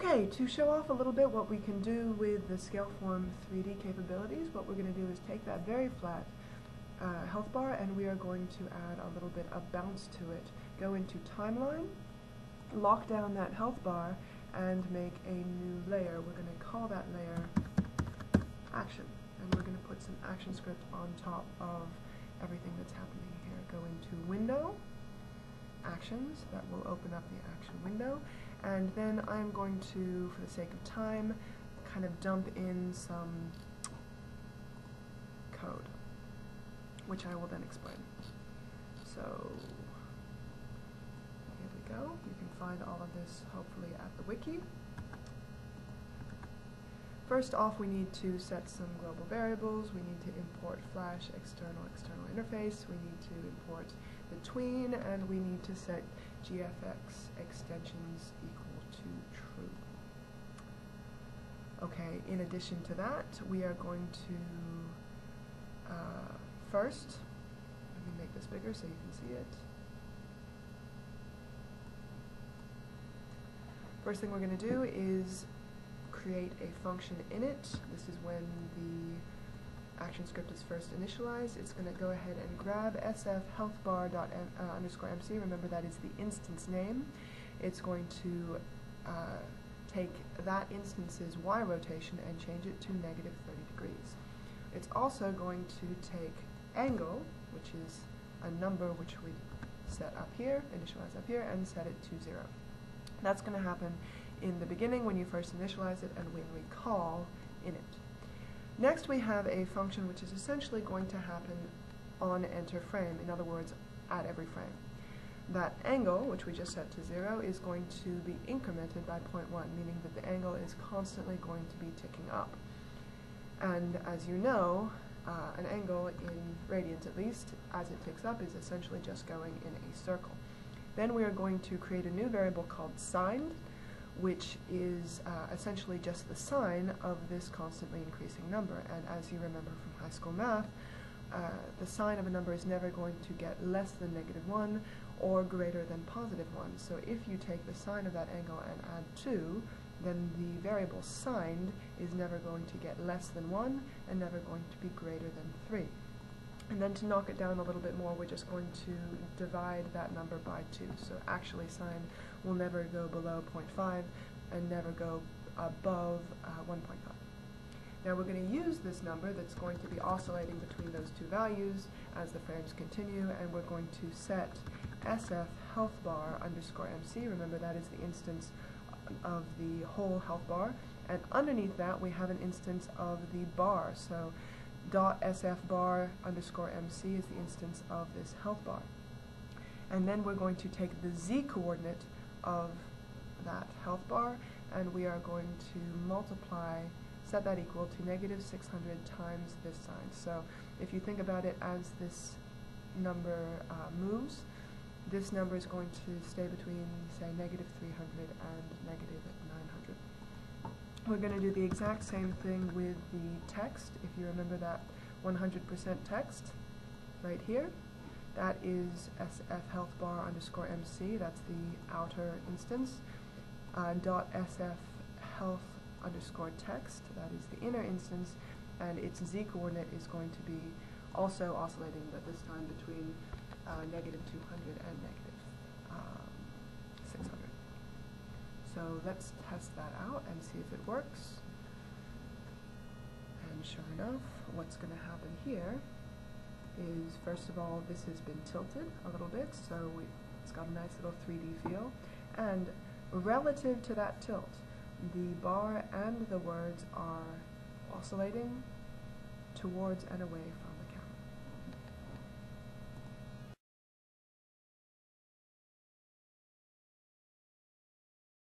Okay, to show off a little bit what we can do with the Scaleform 3D capabilities, what we're going to do is take that very flat health bar and we are going to add a little bit of bounce to it. Go into Timeline, lock down that health bar, and make a new layer. We're going to call that layer Action, and we're going to put some ActionScript on top of everything that's happening here. Go into Window, Actions, that will open up the Action window, and then I'm going to, for the sake of time, kind of dump in some code, which I will then explain. So here we go. You can find all of this hopefully at the wiki. First off, we need to set some global variables. We need to import Flash external interface. We need to import the tween, and we need to set GFX extensions equal to true. Okay, in addition to that, we are going to first, let me make this bigger so you can see it. First thing we're going to do is create a function init. This is when the ActionScript is first initialized. It's going to go ahead and grab sfhealthbar._mc. Remember, that is the instance name. It's going to take that instance's y rotation and change it to -30 degrees. It's also going to take angle, which is a number which we set up here, initialize up here, and set it to 0. That's going to happen in the beginning when you first initialize it and when we call init. Next we have a function which is essentially going to happen on enter frame, in other words, at every frame. That angle, which we just set to 0, is going to be incremented by 0.1, meaning that the angle is constantly going to be ticking up. And as you know, an angle in radians at least, as it ticks up, is essentially just going in a circle. Then we are going to create a new variable called signed, which is essentially just the sign of this constantly increasing number. And as you remember from high school math, the sign of a number is never going to get less than -1 or greater than +1. So if you take the sign of that angle and add 2, then the variable signed is never going to get less than 1 and never going to be greater than 3. And then to knock it down a little bit more, we're just going to divide that number by 2. So actually signed will never go below 0.5 and never go above 1.5. Now we're going to use this number that's going to be oscillating between those two values as the frames continue, and we're going to set sfhealthbar_mc. Remember, that is the instance of the whole health bar, and underneath that we have an instance of the bar. So .sfbar_mc is the instance of this health bar. And then we're going to take the z-coordinate of that health bar, and we are going to set that equal to -600 times this sign. So if you think about it as this number moves, this number is going to stay between, say, -300 and -900. We're going to do the exact same thing with the text. If you remember that 100% text right here, that is sfhealthbar_mc, that's the outer instance. .sfhealth_text, that is the inner instance, and its z-coordinate is going to be also oscillating, but this time between -200 and -600. So let's test that out and see if it works. And sure enough, what's going to happen here is, first of all, this has been tilted a little bit, so it's got a nice little 3D feel. And relative to that tilt, the bar and the words are oscillating towards and away from